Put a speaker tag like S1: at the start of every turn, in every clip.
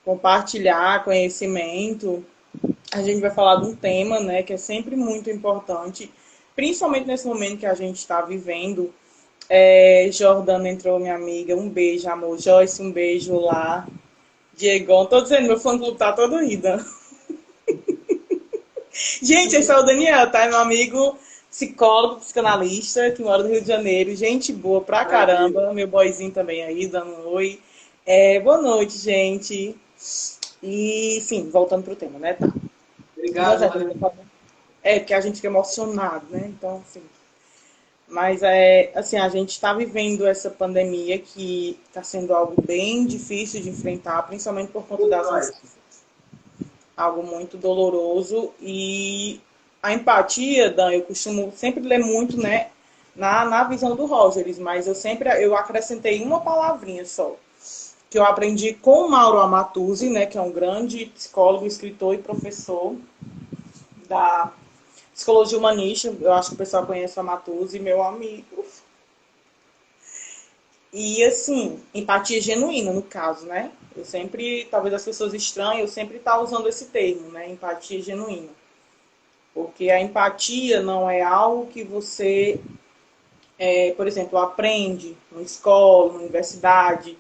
S1: compartilhar conhecimento. A gente vai falar de um tema, né, que é sempre muito importante, principalmente nesse momento que a gente está vivendo. Jordana entrou, minha amiga. Um beijo, amor. Joyce, um beijo lá. Diegão, tô dizendo, meu fã-clube tá todo rindo. Gente, esse é o Daniel, tá? Meu amigo psicólogo, psicanalista, que mora no Rio de Janeiro. Gente boa pra
S2: Maravilha.
S1: caramba. Meu boyzinho também aí, dando um oi. Boa noite, gente. E, sim, voltando pro tema, né? Tá. Como a
S2: Obrigado,
S1: gente
S2: Ana.
S1: tá falando. Porque a gente fica emocionado, né? Então, assim. Mas, assim, a gente está vivendo essa pandemia que está sendo algo bem difícil de enfrentar, principalmente por conta
S2: Ô,
S1: das
S2: Joyce.
S1: nossas, algo muito doloroso. E a empatia, Dan, eu costumo sempre ler muito, né, na visão do Rogers, mas eu acrescentei uma palavrinha só, que eu aprendi com o Mauro Amatuzzi, né, que é um grande psicólogo, escritor e professor da psicologia humanista. Eu acho que o pessoal conhece o Amatuzzi, meu amigo. E assim, empatia genuína, no caso, né? Eu sempre, talvez as pessoas estranham, eu sempre estava usando esse termo, né? Empatia genuína. Porque a empatia não é algo que você, por exemplo, aprende na escola, na universidade.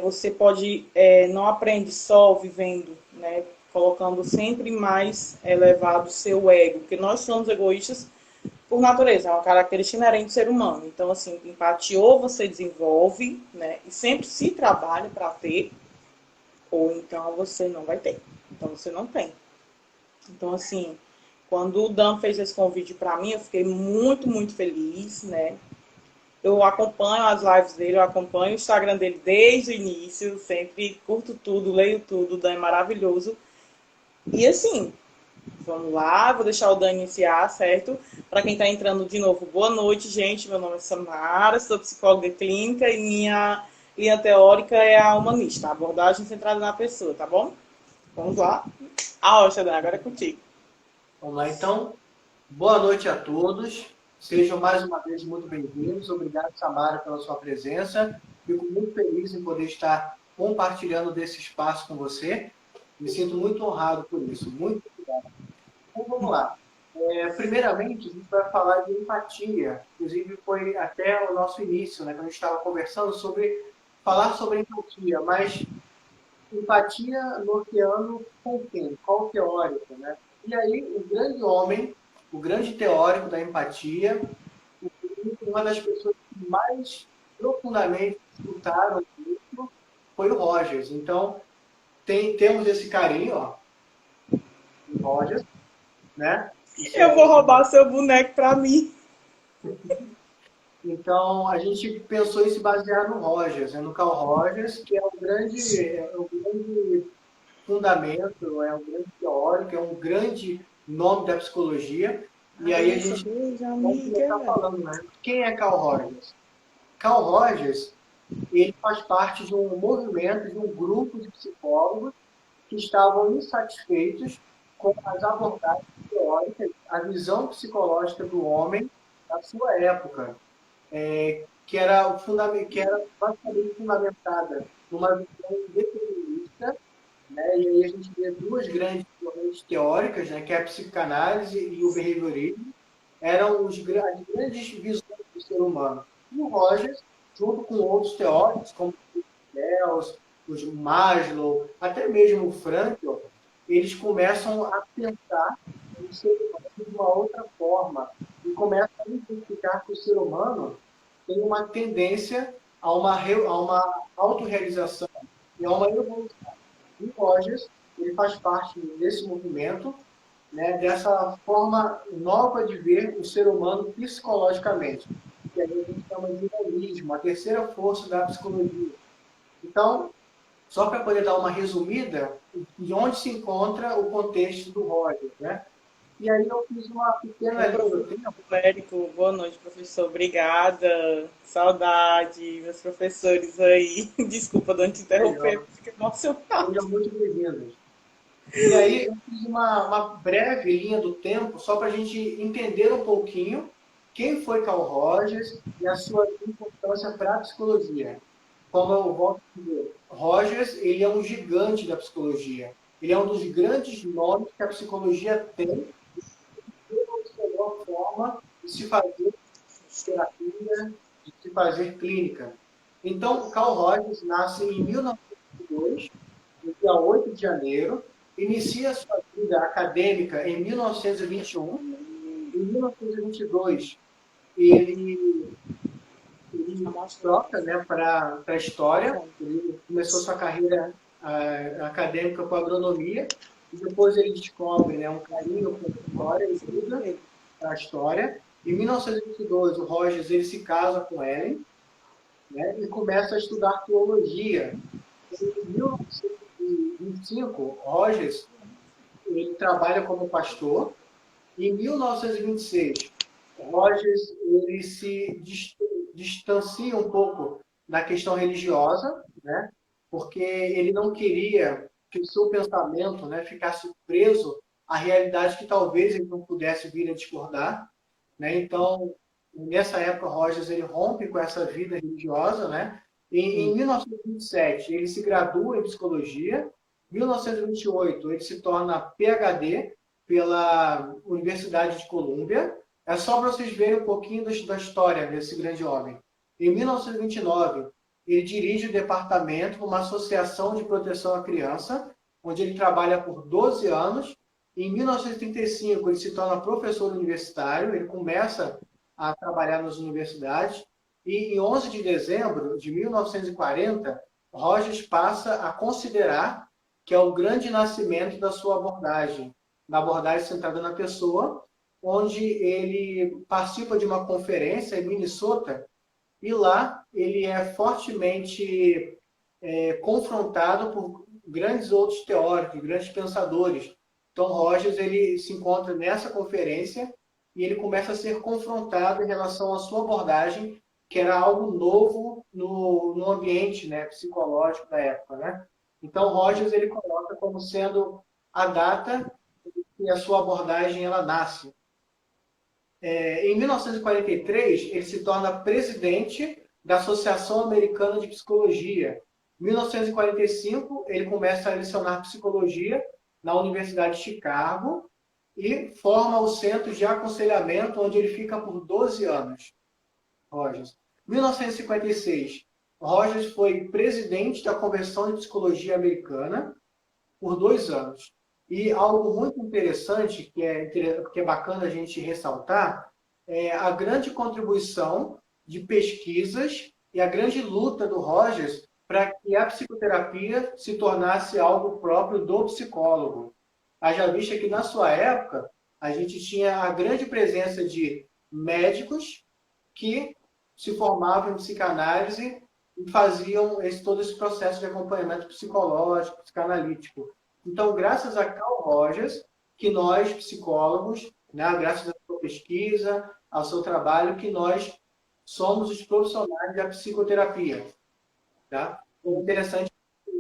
S1: Você pode, não aprende só vivendo, né? Colocando sempre mais elevado o seu ego. Porque nós somos egoístas por natureza, é uma característica inerente do ser humano. Então, assim, empatia ou você desenvolve, né? E sempre se trabalha para ter, ou então você não vai ter. Então, você não tem. Então, assim, quando o Dan fez esse convite para mim, eu fiquei muito, muito feliz, né? Eu acompanho as lives dele, eu acompanho o Instagram dele desde o início, sempre curto tudo, leio tudo, o Dan é maravilhoso. E assim, vamos lá, vou deixar o Dan iniciar, certo? Para quem está entrando de novo, boa noite, gente. Meu nome é Samara, sou psicóloga clínica e minha linha teórica é a humanista, a abordagem centrada na pessoa, tá bom? Vamos lá. A Rocha, Dan, agora é contigo.
S2: Vamos lá, então. Boa noite a todos. Sejam mais uma vez muito bem-vindos. Obrigado, Samara, pela sua presença. Fico muito feliz em poder estar compartilhando desse espaço com você. Me sinto muito honrado por isso. Muito obrigado. Então, vamos lá. Primeiramente, a gente vai falar de empatia. Inclusive, foi até o nosso início, né, quando a gente estava conversando sobre falar sobre empatia, mas empatia norteando com quem? Qual teórico, né? E aí, o grande homem, o grande teórico da empatia, uma das pessoas que mais profundamente escutaram isso foi o Rogers. Então, temos esse carinho, ó, o Rogers, né? Isso
S1: Eu
S2: é,
S1: vou roubar seu boneco para mim.
S2: então, a gente pensou em se basear no Rogers, né? No Carl Rogers, que é o grande fundamento, é um grande teórico, é um grande nome da psicologia. E aí a
S1: Cabeça,
S2: gente
S1: beijo,
S2: vai começar
S1: amiga.
S2: falando, né? Quem é Carl Rogers? Carl Rogers, ele faz parte de um movimento, de um grupo de psicólogos que estavam insatisfeitos com as abordagens teóricas, a visão psicológica do homem da sua época, que era basicamente fundamentada numa visão determinista, né? E aí a gente vê duas grandes correntes teóricas, né? Que é a psicanálise e o behaviorismo, eram as grandes visões do ser humano. E o Rogers, junto com outros teóricos, como o Wells, o Maslow, até mesmo o Frankl, eles começam a pensar o ser humano de uma outra forma e começam a identificar que o ser humano tem uma tendência a uma autorrealização e a uma evolução. E o Rogers, ele faz parte desse movimento, né, dessa forma nova de ver o ser humano psicologicamente, que aí a gente chama de humanismo, a terceira força da psicologia. Então, só para poder dar uma resumida, de onde se encontra o contexto do Rogers, né? E aí eu fiz uma pequena
S1: Meu
S2: linha do
S1: professor
S2: tempo.
S1: Érico, boa noite, professor. Obrigada. Saudade, meus professores aí. Desculpa, não te interromper,
S2: Melhor.
S1: fica emocionado.
S2: Sejam muito bem-vindos. E aí eu fiz uma breve linha do tempo, só para a gente entender um pouquinho quem foi Carl Rogers e a sua importância para a psicologia. como eu volto a dizer, Rogers, ele é um gigante da psicologia. Ele é um dos grandes nomes que a psicologia tem a melhor forma de se fazer terapia, de se fazer clínica. Então, Carl Rogers nasce em 1902, no dia 8 de janeiro, inicia sua vida acadêmica em 1921. Em 1922, ele troca, né, para a história. Ele começou sua carreira acadêmica com agronomia e depois ele descobre, né, um carinho por história e muda a história. Em 1922, o Rogers ele se casa com Ellen, né, e começa a estudar teologia. Em 1925, Rogers ele trabalha como pastor. Em 1926, Rogers ele se distancia um pouco da questão religiosa, né? Porque ele não queria que o seu pensamento, né, ficasse preso à realidade que talvez ele não pudesse vir a discordar, né? Então, nessa época, Rogers ele rompe com essa vida religiosa, né? E, em 1927, ele se gradua em psicologia. Em 1928, ele se torna PhD pela Universidade de Colômbia. É só para vocês verem um pouquinho da história desse grande homem. Em 1929, ele dirige o departamento de uma associação de proteção à criança, onde ele trabalha por 12 anos. Em 1935, ele se torna professor universitário, ele começa a trabalhar nas universidades. E em 11 de dezembro de 1940, Rogers passa a considerar que é o grande nascimento da sua abordagem, da abordagem centrada na pessoa, onde ele participa de uma conferência em Minnesota e lá ele é fortemente confrontado por grandes outros teóricos, grandes pensadores. Então, Rogers ele se encontra nessa conferência e ele começa a ser confrontado em relação à sua abordagem, que era algo novo no ambiente, né, psicológico da época, né? Então, Rogers ele coloca como sendo a data que a sua abordagem ela nasce. Em 1943, ele se torna presidente da Associação Americana de Psicologia. Em 1945, ele começa a lecionar psicologia na Universidade de Chicago e forma o Centro de Aconselhamento, onde ele fica por 12 anos. Rogers. Em 1956, Rogers foi presidente da Convenção de Psicologia Americana por 2 anos. E algo muito interessante, que é bacana a gente ressaltar, é a grande contribuição de pesquisas e a grande luta do Rogers para que a psicoterapia se tornasse algo próprio do psicólogo. Haja vista que, na sua época, a gente tinha a grande presença de médicos que se formavam em psicanálise e faziam todo esse processo de acompanhamento psicológico, psicanalítico. Então, graças a Carl Rogers, que nós, psicólogos, né, graças à sua pesquisa, ao seu trabalho, que nós somos os profissionais da psicoterapia. Tá? É interessante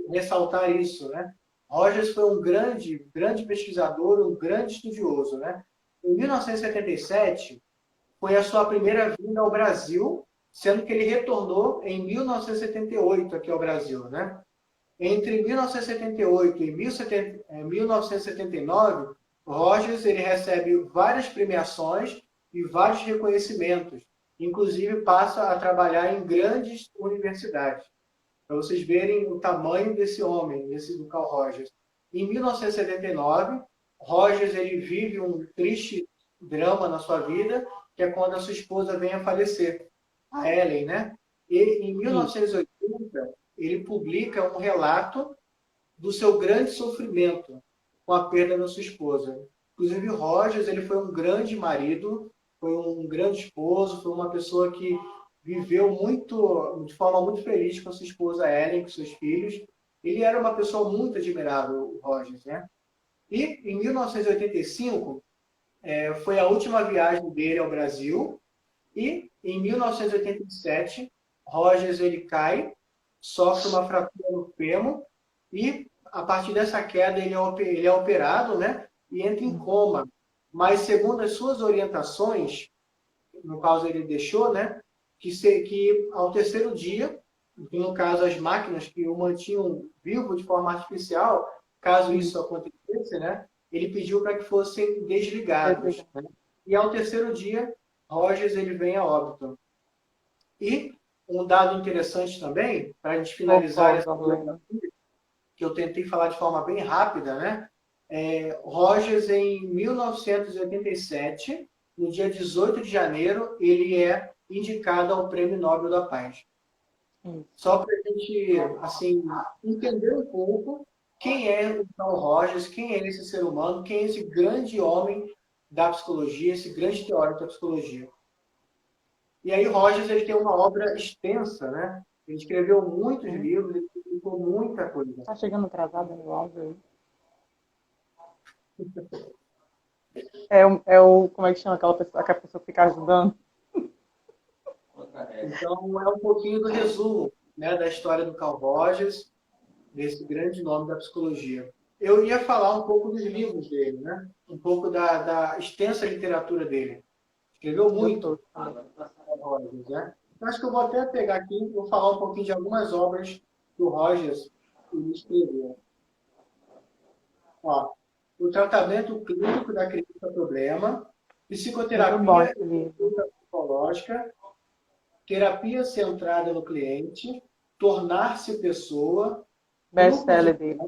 S2: ressaltar isso, né? Rogers foi um grande pesquisador, um grande estudioso, né? Em 1977, foi a sua primeira vinda ao Brasil, sendo que ele retornou em 1978 aqui ao Brasil, né? Entre 1978 e 1979, Rogers ele recebe várias premiações e vários reconhecimentos. Inclusive, passa a trabalhar em grandes universidades. Para vocês verem o tamanho desse homem, do Carl Rogers. Em 1979, Rogers ele vive um triste drama na sua vida, que é quando a sua esposa vem a falecer, a Ellen, né? E em 1980, ele publica um relato do seu grande sofrimento com a perda da sua esposa. Inclusive, Rogers ele foi um grande marido, foi um grande esposo, foi uma pessoa que viveu de forma muito feliz com a sua esposa Ellen, com seus filhos. Ele era uma pessoa muito admirável, o Rogers, né? E em 1985 foi a última viagem dele ao Brasil. E em 1987, Rogers ele cai, sofre uma fratura no fêmur e a partir dessa queda ele é operado, né? E entra em coma. Mas segundo as suas orientações, no caso ele deixou, né? Que ao terceiro dia que no caso as máquinas que o mantinham vivo de forma artificial, caso isso acontecesse, né, ele pediu para que fossem desligados.
S1: Desliga.
S2: Né? E ao terceiro dia, Rogers ele vem a óbito. E um dado interessante também, para a gente finalizar essa biografia, que eu tentei falar de forma bem rápida, né? Rogers, em 1987, no dia 18 de janeiro, ele é indicado ao Prêmio Nobel da Paz. Só para a gente assim, entender um pouco quem é o Carl Rogers, quem é esse ser humano, quem é esse grande homem da psicologia, esse grande teórico da psicologia. E aí Rogers ele tem uma obra extensa, né? Ele escreveu muitos livros, ele publicou muita coisa.
S1: Tá chegando atrasada no áudio aí. Como é que chama aquela pessoa que a pessoa fica ajudando?
S2: Então, é um pouquinho do resumo, né, da história do Carl Rogers, desse grande nome da psicologia. Eu ia falar um pouco dos livros dele, né? Um pouco da extensa literatura dele. Escreveu muito, Rogers, né? Eu acho que eu vou até pegar aqui e vou falar um pouquinho de algumas obras que o Rogers escreveu. Ó, o tratamento clínico da criança problema, psicoterapia psicológica, terapia centrada no cliente, tornar-se pessoa,
S1: Best-seller dele.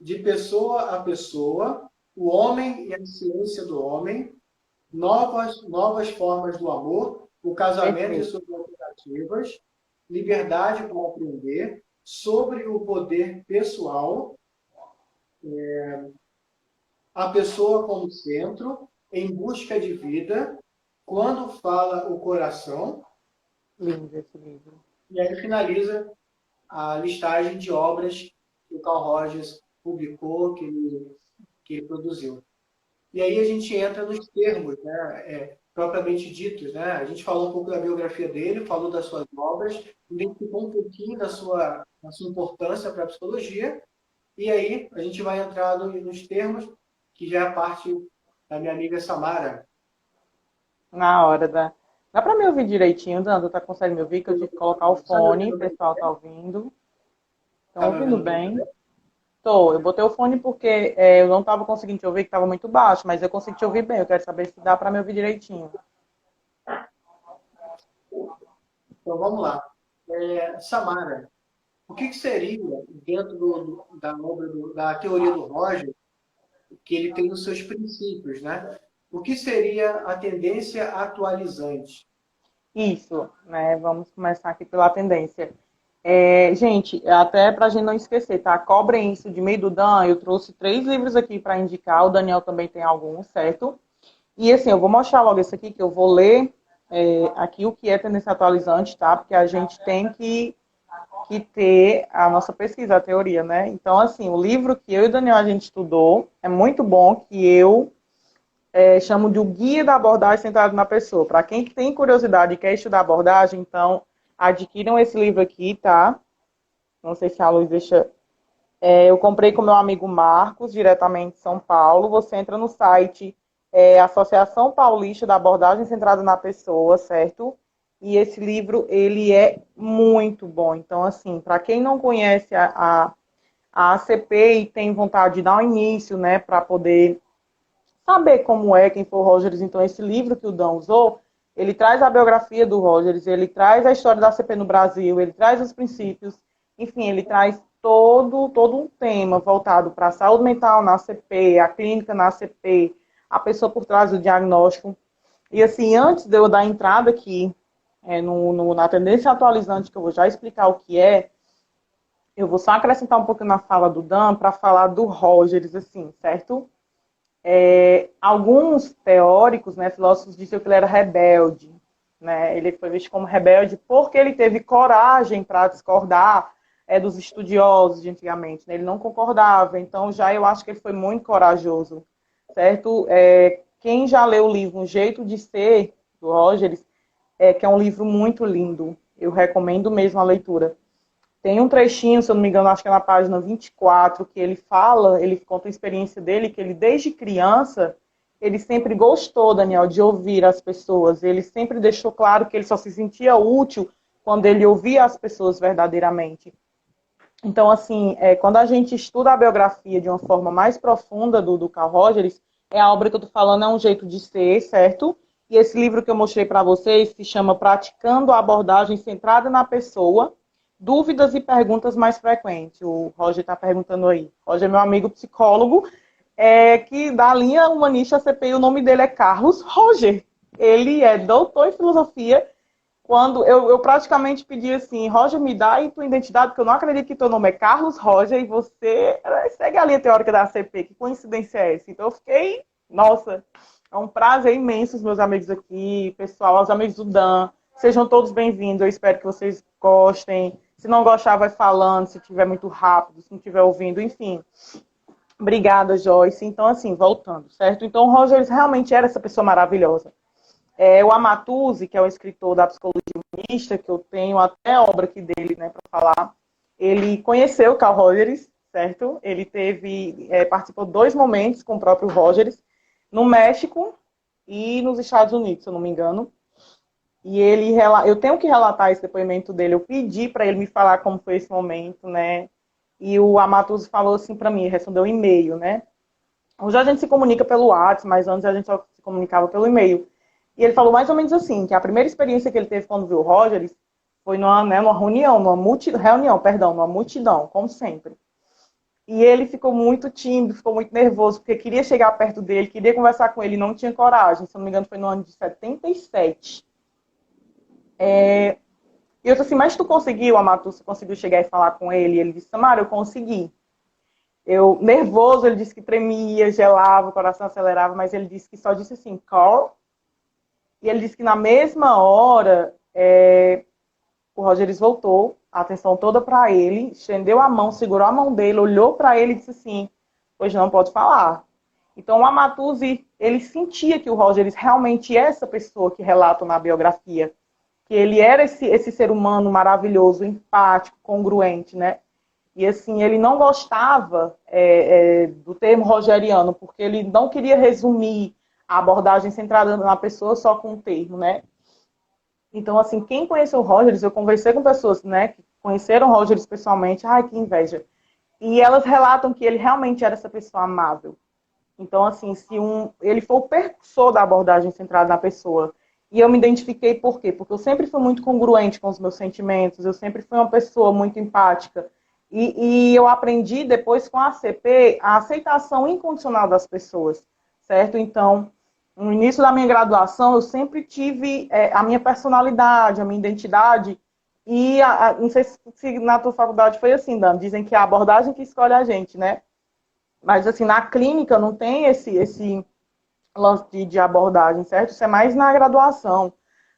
S2: de pessoa a pessoa, o homem e a ciência do homem, novas formas do amor, o casamento e suas alternativas, liberdade para aprender, sobre o poder pessoal, a pessoa como centro, em busca de vida, quando fala o coração.
S1: Lindo esse livro.
S2: E aí finaliza a listagem de obras que o Carl Rogers publicou, que ele produziu. E aí a gente entra nos termos, né, propriamente ditos. Né? A gente falou um pouco da biografia dele, falou das suas obras, identificou um pouquinho da sua importância para a psicologia, e aí a gente vai entrar nos termos, que já é a parte da minha amiga Samara.
S1: Na hora da... Dá para me ouvir direitinho, Dando? Tá conseguindo me ouvir? Que eu tive que colocar o fone, o pessoal tá ouvindo. Estão ouvindo bem? Tô. Eu botei o fone porque eu não estava conseguindo te ouvir, que estava muito baixo, mas eu consigo te ouvir bem. Eu quero saber se dá para me ouvir direitinho.
S2: Então vamos lá. Samara, o que seria, dentro da obra, da teoria do Roger, que ele tem os seus princípios, né? O que seria a tendência atualizante?
S1: Isso, né? Vamos começar aqui pela tendência. Gente, até para a gente não esquecer, tá? Cobrem isso de meio do Dan. Eu trouxe 3 livros aqui para indicar. O Daniel também tem alguns, certo? E assim, eu vou mostrar logo esse aqui, que eu vou ler aqui o que é tendência atualizante, tá? Porque a gente tem que ter a nossa pesquisa, a teoria, né? Então, assim, o livro que eu e o Daniel a gente estudou é muito bom, que eu chamo de o Guia da Abordagem Centrado na Pessoa. Para quem tem curiosidade e quer estudar abordagem, então, adquiram esse livro aqui, tá? Não sei se a Luz deixa... eu comprei com meu amigo Marcos, diretamente de São Paulo. Você entra no site Associação Paulista da Abordagem Centrada na Pessoa, certo? E esse livro, ele é muito bom. Então, assim, para quem não conhece a ACP e tem vontade de dar um início, né, para poder saber como é, quem foi o Rogers, então esse livro que o Dan usou, ele traz a biografia do Rogers, ele traz a história da ACP no Brasil, ele traz os princípios, enfim, ele traz todo um tema voltado para a saúde mental na ACP, a clínica na ACP, a pessoa por trás do diagnóstico. E assim, antes de eu dar entrada aqui na tendência atualizante, que eu vou já explicar o que é, eu vou só acrescentar um pouquinho na fala do Dan para falar do Rogers, assim, certo? Alguns teóricos, né, filósofos, diziam que ele era rebelde. Né? Ele foi visto como rebelde porque ele teve coragem para discordar dos estudiosos de antigamente. Né? Ele não concordava, então já eu acho que ele foi muito corajoso. Certo? Quem já leu o livro Um Jeito de Ser, do Rogers, que é um livro muito lindo, eu recomendo mesmo a leitura. Tem um trechinho, se eu não me engano, acho que é na página 24, que ele conta a experiência dele, que ele desde criança, ele sempre gostou, Daniel, de ouvir as pessoas. Ele sempre deixou claro que ele só se sentia útil quando ele ouvia as pessoas verdadeiramente. Então, assim, quando a gente estuda a biografia de uma forma mais profunda do Carl Rogers, a obra que eu estou falando é um jeito de ser, certo? E esse livro que eu mostrei para vocês se chama Praticando a Abordagem Centrada na Pessoa, Dúvidas e Perguntas Mais Frequentes. O Roger está perguntando aí. Roger é meu amigo psicólogo, que da linha humanista CPI, o nome dele é Carlos Roger. Ele é doutor em filosofia. Quando eu praticamente pedi assim, Roger, me dá aí tua identidade, porque eu não acredito que teu nome é Carlos Roger e você segue a linha teórica da ACP, que coincidência é essa? Então eu fiquei, nossa, é um prazer imenso os meus amigos aqui, pessoal, os amigos do Dan, sejam todos bem-vindos, eu espero que vocês gostem, se não gostar vai falando, se tiver muito rápido, se não estiver ouvindo, enfim. Obrigada, Joyce. Então, assim, voltando, certo? Então, o Roger realmente era essa pessoa maravilhosa. O Amatuzzi, que é o escritor da psicologia humanista, que eu tenho até a obra aqui dele, né, para falar, ele conheceu Carl Rogers, certo? Ele participou de 2 momentos com o próprio Rogers, no México e nos Estados Unidos, se eu não me engano. E eu tenho que relatar esse depoimento dele, eu pedi para ele me falar como foi esse momento, né? E o Amatuzzi falou assim para mim, respondeu um e-mail, né? Hoje a gente se comunica pelo WhatsApp, mas antes a gente só se comunicava pelo e-mail. E ele falou mais ou menos assim, que a primeira experiência que ele teve quando viu o Rogers foi numa reunião, numa multidão, como sempre. E ele ficou muito tímido, ficou muito nervoso, porque queria chegar perto dele, queria conversar com ele, não tinha coragem. Se não me engano, foi no ano de 77. E eu disse assim, mas tu conseguiu, Amatu, você conseguiu chegar e falar com ele? E ele disse, Samara, eu consegui. Eu, nervoso, ele disse que tremia, gelava, o coração acelerava, mas ele disse que só disse assim, Carl. E ele disse que na mesma hora, o Rogers voltou, a atenção toda para ele, estendeu a mão, segurou a mão dele, olhou para ele e disse assim, hoje não pode falar. Então o Amatuzzi, ele sentia que o Rogers realmente é essa pessoa que relata na biografia, que ele era esse ser humano maravilhoso, empático, congruente, né? E assim, ele não gostava do termo rogeriano, porque ele não queria resumir a abordagem centrada na pessoa só com um termo, né? Então, assim, quem conheceu o Rogers, eu conversei com pessoas, né, que conheceram o Rogers pessoalmente, ai, que inveja. E elas relatam que ele realmente era essa pessoa amável. Então, assim, ele foi o precursor da abordagem centrada na pessoa. E eu me identifiquei por quê? Porque eu sempre fui muito congruente com os meus sentimentos, eu sempre fui uma pessoa muito empática. E eu aprendi depois com a ACP a aceitação incondicional das pessoas, certo? Então, no início da minha graduação, eu sempre tive a minha personalidade, a minha identidade. E não sei se na tua faculdade foi assim, Dan. Dizem que é a abordagem que escolhe a gente, né? Mas, assim, na clínica não tem esse lance de abordagem, certo? Isso é mais na graduação.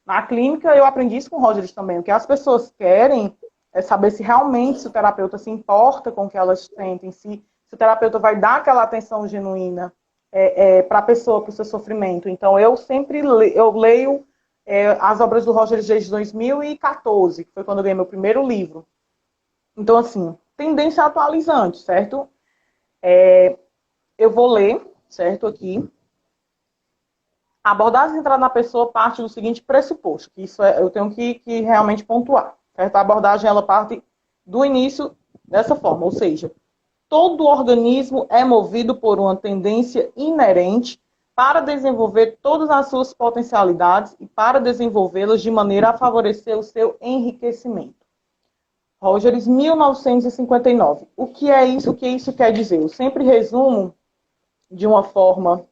S1: Na clínica, eu aprendi isso com o Rogers também. O que as pessoas querem é saber se realmente o terapeuta se importa com o que elas sentem, se o terapeuta vai dar aquela atenção genuína para a pessoa, para o seu sofrimento. Então, eu sempre leio as obras do Rogers desde 2014, que foi quando eu ganhei meu primeiro livro. Então, assim, tendência atualizante, certo? Eu vou ler, certo, aqui. A abordagem centrada na pessoa parte do seguinte pressuposto, que isso eu tenho que realmente pontuar, certo? A abordagem, ela parte do início dessa forma, ou seja, todo organismo é movido por uma tendência inerente para desenvolver todas as suas potencialidades e para desenvolvê-las de maneira a favorecer o seu enriquecimento. Rogers, 1959. O que é isso? O que isso quer dizer? Eu sempre resumo de uma forma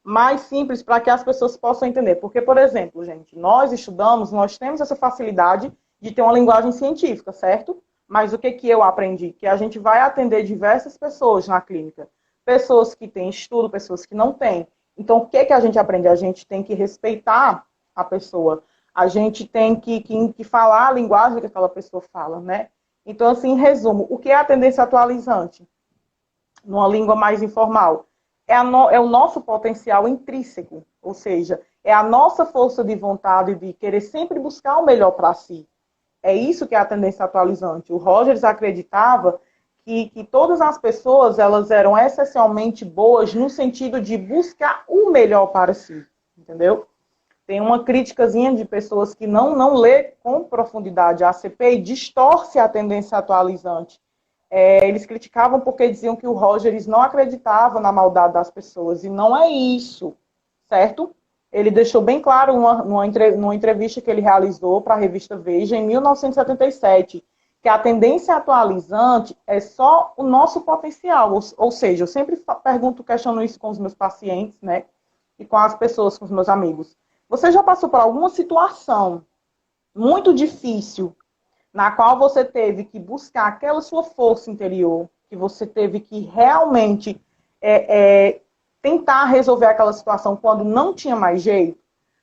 S1: mais simples para que as pessoas possam entender. Porque, por exemplo, gente, nós temos essa facilidade de ter uma linguagem científica, certo? Mas o que eu aprendi? Que a gente vai atender diversas pessoas na clínica. Pessoas que têm estudo, pessoas que não têm. Então, o que a gente aprende? A gente tem que respeitar a pessoa. A gente tem que falar a linguagem que aquela pessoa fala, né? Então, assim, em resumo, o que é a tendência atualizante? Numa língua mais informal. É o nosso potencial intrínseco, ou seja, é a nossa força de vontade de querer sempre buscar o melhor para si. É isso que é a tendência atualizante. O Rogers acreditava que todas as pessoas elas eram essencialmente boas no sentido de buscar o melhor para si, entendeu? Tem uma criticazinha de pessoas que não lê com profundidade a ACP e distorce a tendência atualizante. Eles criticavam porque diziam que o Rogers não acreditava na maldade das pessoas, e não é isso, certo? Ele deixou bem claro numa entrevista que ele realizou para a revista Veja, em 1977, que a tendência atualizante é só o nosso potencial. Ou seja, eu sempre pergunto, questiono isso com os meus pacientes, né? E com as pessoas, com os meus amigos. Você já passou por alguma situação muito difícil, na qual você teve que buscar aquela sua força interior, que você teve que realmente tentar resolver aquela situação quando não tinha mais jeito?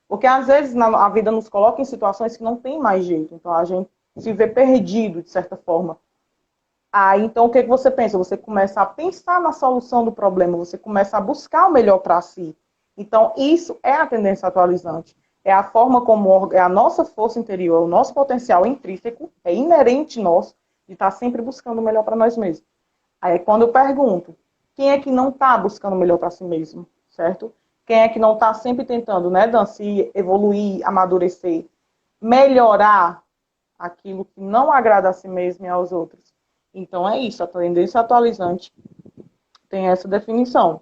S1: Porque às vezes a vida nos coloca em situações que não tem mais jeito, então a gente se vê perdido, de certa forma. Aí, então, o que você pensa? Você começa a pensar na solução do problema, você começa a buscar o melhor para si. Então, isso é a tendência atualizante. É a forma como é a nossa força interior, o nosso potencial intrínseco, é inerente nosso, de estar sempre buscando o melhor para nós mesmos. Aí, quando eu pergunto, quem é que não está buscando o melhor para si mesmo, certo? Quem é que não está sempre tentando, né, Dan, se evoluir, amadurecer, melhorar aquilo que não agrada a si mesmo e aos outros? Então, é isso, a tendência atualizante tem essa definição.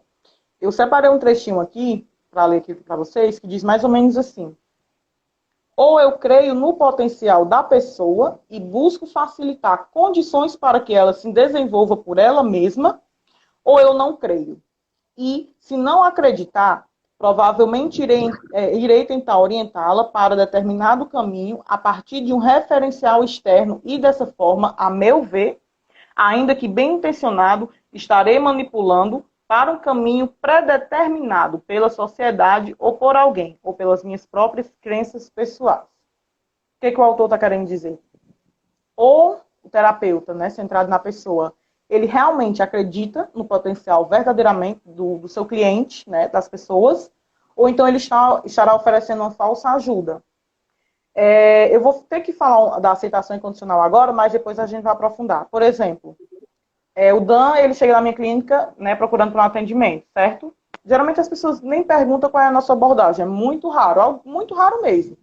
S1: Eu separei um trechinho aqui, para ler aqui para vocês, que diz mais ou menos assim: ou eu creio no potencial da pessoa e busco facilitar condições para que ela se desenvolva por ela mesma, ou eu não creio. E, se não acreditar, provavelmente irei tentar orientá-la para determinado caminho a partir de um referencial externo e, dessa forma, a meu ver, ainda que bem intencionado, estarei manipulando para um caminho predeterminado pela sociedade ou por alguém, ou pelas minhas próprias crenças pessoais. O que o autor está querendo dizer? Ou o terapeuta, né, centrado na pessoa, ele realmente acredita no potencial verdadeiramente do seu cliente, né, das pessoas, ou então ele estará oferecendo uma falsa ajuda. Eu vou ter que falar da aceitação incondicional agora, mas depois a gente vai aprofundar. Por exemplo, o Dan, ele chega na minha clínica, né, procurando por um atendimento, certo? Geralmente as pessoas nem perguntam qual é a nossa abordagem, é muito raro, algo muito raro mesmo.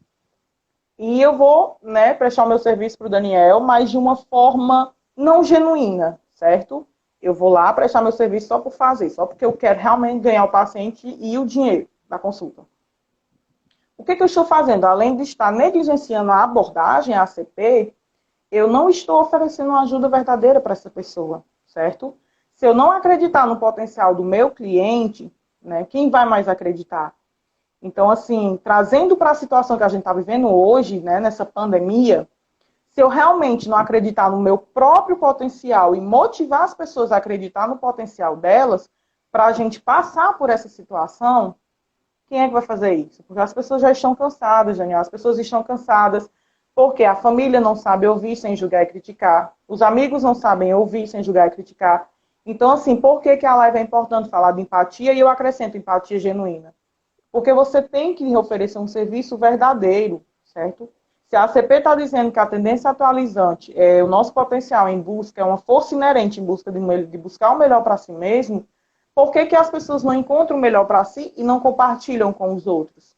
S1: E eu vou, né, prestar o meu serviço para o Daniel, mas de uma forma não genuína, certo? Eu vou lá prestar meu serviço só por fazer, só porque eu quero realmente ganhar o paciente e o dinheiro da consulta. O que eu estou fazendo? Além de estar negligenciando a abordagem, a ACP, eu não estou oferecendo uma ajuda verdadeira para essa pessoa, certo? Se eu não acreditar no potencial do meu cliente, né, quem vai mais acreditar? Então, assim, trazendo para a situação que a gente está vivendo hoje, né, nessa pandemia, se eu realmente não acreditar no meu próprio potencial e motivar as pessoas a acreditar no potencial delas, para a gente passar por essa situação, quem é que vai fazer isso? Porque as pessoas já estão cansadas, Daniel, as pessoas estão cansadas, porque a família não sabe ouvir sem julgar e criticar, os amigos não sabem ouvir sem julgar e criticar. Então, assim, por que a live é importante falar de empatia? E eu acrescento empatia genuína. Porque você tem que oferecer um serviço verdadeiro, certo? Se a ACP está dizendo que a tendência atualizante é o nosso potencial em busca, é uma força inerente em busca de buscar o melhor para si mesmo, por que as pessoas não encontram o melhor para si e não compartilham com os outros?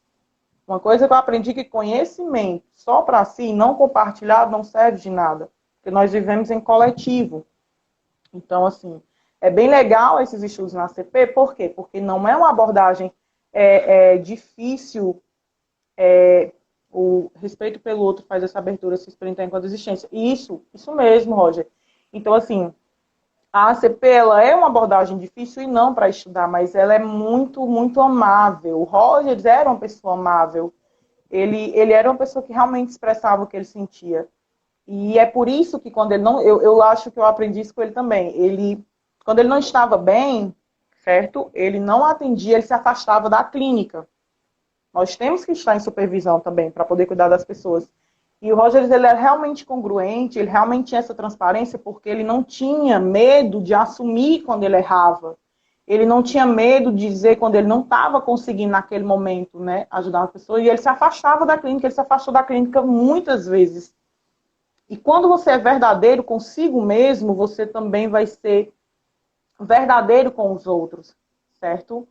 S1: Uma coisa que eu aprendi que conhecimento só para si, não compartilhado, não serve de nada. Porque nós vivemos em coletivo. Então, assim, é bem legal esses estudos na ACP, por quê? Porque não é uma abordagem difícil, o respeito pelo outro faz essa abertura se experimentar enquanto existência. Isso mesmo, Roger. Então, assim, a ACP ela é uma abordagem difícil e não para estudar, mas ela é muito, muito amável. O Rogers era uma pessoa amável. Ele era uma pessoa que realmente expressava o que ele sentia. E é por isso que quando ele não... Eu acho que eu aprendi isso com ele também. Quando ele não estava bem, certo? Ele não atendia, ele se afastava da clínica. Nós temos que estar em supervisão também para poder cuidar das pessoas. E o Rogers, ele era realmente congruente, ele realmente tinha essa transparência porque ele não tinha medo de assumir quando ele errava. Ele não tinha medo de dizer quando ele não estava conseguindo naquele momento, né, ajudar as pessoas. E ele se afastava da clínica, ele se afastou da clínica muitas vezes. E quando você é verdadeiro consigo mesmo, você também vai ser verdadeiro com os outros, certo?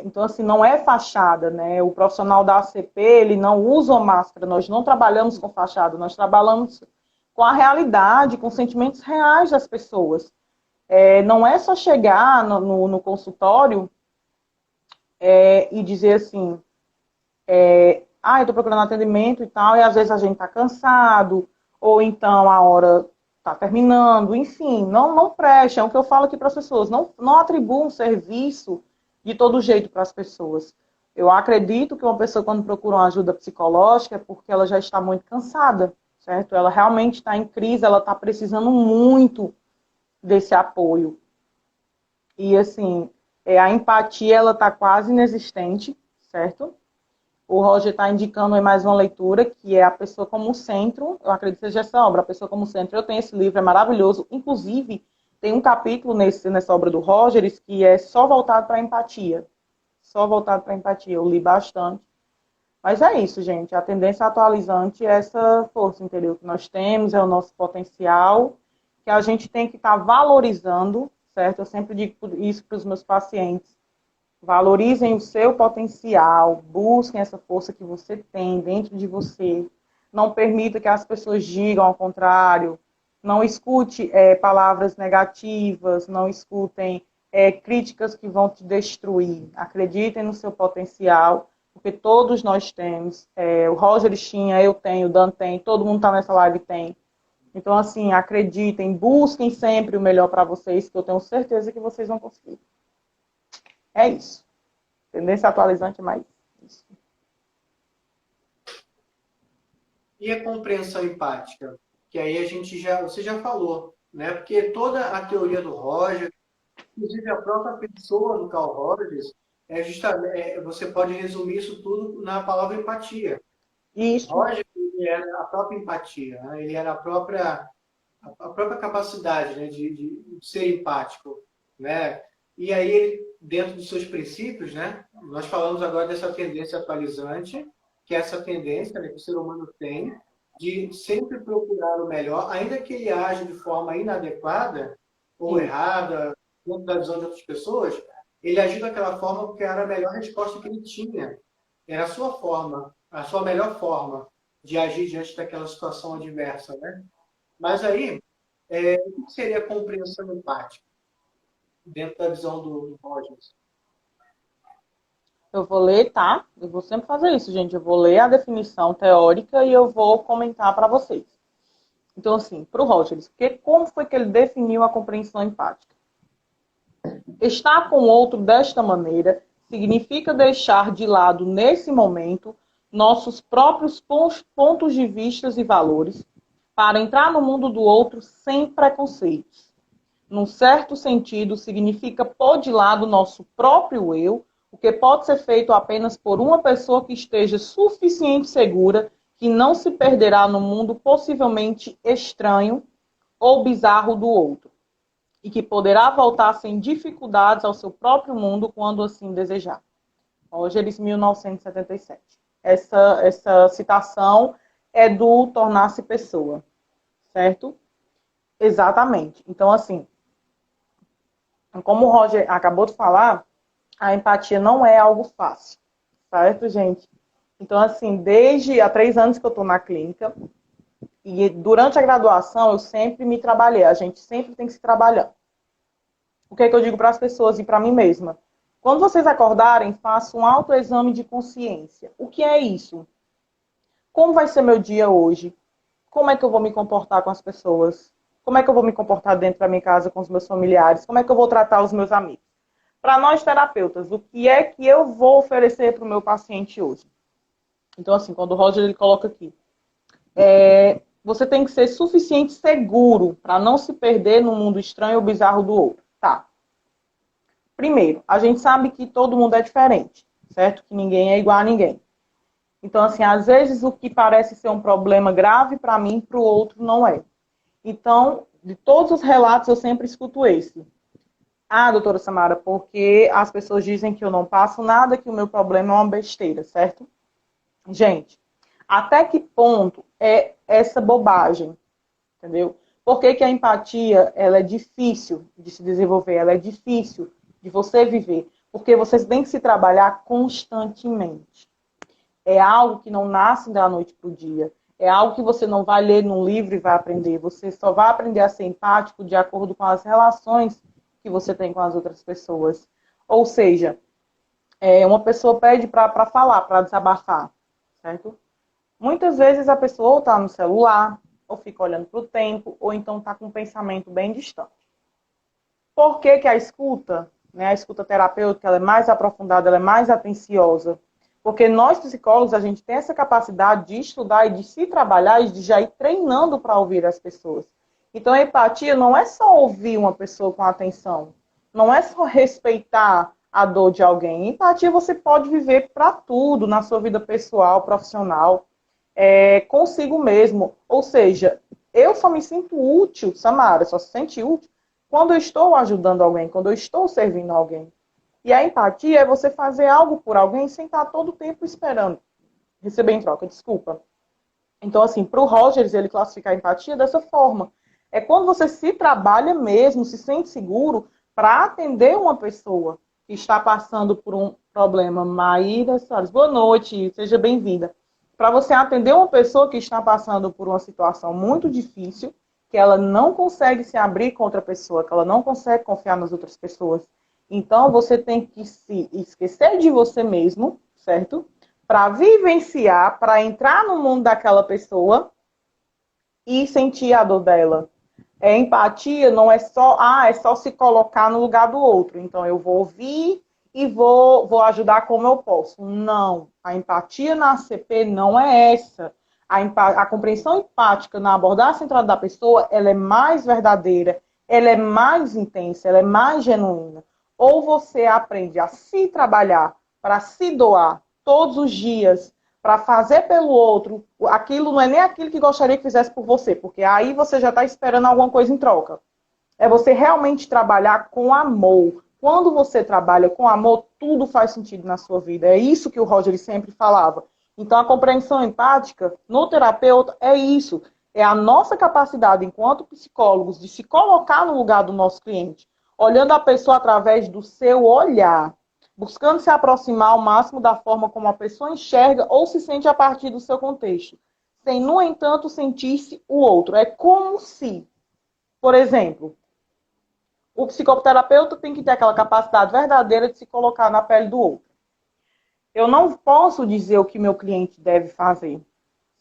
S1: Então, assim, não é fachada, né? O profissional da ACP, ele não usa máscara, nós não trabalhamos com fachada, nós trabalhamos com a realidade, com sentimentos reais das pessoas. Não é só chegar no consultório e dizer assim, eu estou procurando atendimento e tal, e às vezes a gente está cansado, ou então a hora está terminando, enfim, não preste, é o que eu falo aqui para as pessoas, não atribua um serviço de todo jeito para as pessoas. Eu acredito que uma pessoa, quando procura uma ajuda psicológica, é porque ela já está muito cansada, certo? Ela realmente está em crise, ela está precisando muito desse apoio. E, assim, a empatia, ela está quase inexistente, certo? O Roger está indicando aí mais uma leitura, que é A Pessoa como Centro. Eu acredito que seja essa obra, A Pessoa como Centro. Eu tenho esse livro, é maravilhoso. Inclusive, tem um capítulo nessa obra do Roger que é só voltado para a empatia. Só voltado para a empatia. Eu li bastante. Mas é isso, gente. A tendência atualizante é essa força interior que nós temos, é o nosso potencial, que a gente tem que estar valorizando, certo? Eu sempre digo isso para os meus pacientes. Valorizem o seu potencial, busquem essa força que você tem dentro de você. Não permita que as pessoas digam ao contrário. Não escute palavras negativas, não escutem críticas que vão te destruir. Acreditem no seu potencial, porque todos nós temos. O Roger tinha, eu tenho, o Dan tem, todo mundo está nessa live tem. Então, assim, acreditem, busquem sempre o melhor para vocês, que eu tenho certeza que vocês vão conseguir. É isso. Tendência atualizante é mais isso.
S2: E a compreensão empática? Que aí você já falou, né? Porque toda a teoria do Roger, inclusive a própria pessoa do Carl Rogers, justamente, você pode resumir isso tudo na palavra empatia.
S1: Isso.
S2: Roger, ele era a própria empatia, né? Ele era a própria capacidade, né, de ser empático, né? E aí, dentro dos seus princípios, né, nós falamos agora dessa tendência atualizante, que é essa tendência, né, que o ser humano tem de sempre procurar o melhor, ainda que ele age de forma inadequada ou errada, dentro da visão de outras pessoas, ele agiu daquela forma porque era a melhor resposta que ele tinha. Era a sua forma, a sua melhor forma de agir diante daquela situação adversa, né? Mas aí, o que seria a compreensão empática dentro da visão do Rogers?
S1: Eu vou ler, tá? Eu vou sempre fazer isso, gente. Eu vou ler a definição teórica e eu vou comentar para vocês. Então, assim, para o Rogers, como foi que ele definiu a compreensão empática? Estar com o outro desta maneira significa deixar de lado, nesse momento, nossos próprios pontos de vista e valores para entrar no mundo do outro sem preconceitos. Num certo sentido, significa pôr de lado nosso próprio eu, o que pode ser feito apenas por uma pessoa que esteja suficiente segura que não se perderá no mundo possivelmente estranho ou bizarro do outro, e que poderá voltar sem dificuldades ao seu próprio mundo quando assim desejar. Rogers, 1977. Essa citação é do Tornar-se Pessoa, certo? Exatamente. Então, assim, como o Roger acabou de falar, a empatia não é algo fácil, certo, gente? Então, assim, desde há 3 anos que eu estou na clínica, e durante a graduação eu sempre me trabalhei, a gente sempre tem que se trabalhar. O que é que eu digo para as pessoas e para mim mesma? Quando vocês acordarem, façam um autoexame de consciência. O que é isso? Como vai ser meu dia hoje? Como é que eu vou me comportar com as pessoas? Como é que eu vou me comportar dentro da minha casa com os meus familiares? Como é que eu vou tratar os meus amigos? Para nós terapeutas, o que é que eu vou oferecer para o meu paciente hoje? Então, assim, quando o Roger ele coloca aqui, você tem que ser suficiente seguro para não se perder no mundo estranho ou bizarro do outro. Tá. Primeiro, a gente sabe que todo mundo é diferente, certo? Que ninguém é igual a ninguém. Então, assim, às vezes o que parece ser um problema grave para mim, para o outro não é. Então, de todos os relatos, eu sempre escuto esse. Ah, doutora Samara, porque as pessoas dizem que eu não passo nada, que o meu problema é uma besteira, certo? Gente, até que ponto é essa bobagem? Entendeu? Por que que a empatia ela é difícil de se desenvolver? Ela é difícil de você viver? Porque você tem que se trabalhar constantemente. É algo que não nasce da noite para o dia. É algo que você não vai ler num livro e vai aprender. Você só vai aprender a ser empático de acordo com as relações que você tem com as outras pessoas. Ou seja, uma pessoa pede para falar, para desabafar, certo? Muitas vezes a pessoa está no celular, ou fica olhando para o tempo, ou então está com um pensamento bem distante. Por que que a escuta, né, a escuta terapêutica, ela é mais aprofundada, ela é mais atenciosa? Porque nós, psicólogos, a gente tem essa capacidade de estudar e de se trabalhar e de já ir treinando para ouvir as pessoas. Então, a empatia não é só ouvir uma pessoa com atenção, não é só respeitar a dor de alguém. Empatia você pode viver para tudo, na sua vida pessoal, profissional, consigo mesmo. Ou seja, eu só me sinto útil, Samara, só se sente útil quando eu estou ajudando alguém, quando eu estou servindo alguém. E a empatia é você fazer algo por alguém sem estar todo o tempo esperando receber em troca, desculpa. Então, assim, para o Rogers, ele classifica a empatia dessa forma. É quando você se trabalha mesmo, se sente seguro para atender uma pessoa que está passando por um problema. Maíra Soares, boa noite, seja bem-vinda. Para você atender uma pessoa que está passando por uma situação muito difícil, que ela não consegue se abrir com outra pessoa, que ela não consegue confiar nas outras pessoas. Então, você tem que se esquecer de você mesmo, certo? Para vivenciar, para entrar no mundo daquela pessoa e sentir a dor dela. Empatia não é só, é só se colocar no lugar do outro. Então, eu vou ouvir e vou ajudar como eu posso. Não, a empatia na ACP não é essa. A compreensão empática na abordagem centrada da pessoa, ela é mais verdadeira, ela é mais intensa, ela é mais genuína. Ou você aprende a se trabalhar para se doar todos os dias, para fazer pelo outro, aquilo não é nem aquilo que gostaria que fizesse por você, porque aí você já está esperando alguma coisa em troca. É você realmente trabalhar com amor. Quando você trabalha com amor, tudo faz sentido na sua vida. É isso que o Roger sempre falava. Então, a compreensão empática no terapeuta é isso. É a nossa capacidade, enquanto psicólogos, de se colocar no lugar do nosso cliente, olhando a pessoa através do seu olhar, buscando se aproximar ao máximo da forma como a pessoa enxerga ou se sente a partir do seu contexto, sem, no entanto, sentir-se o outro. É como se, por exemplo, o psicoterapeuta tem que ter aquela capacidade verdadeira de se colocar na pele do outro. Eu não posso dizer o que meu cliente deve fazer,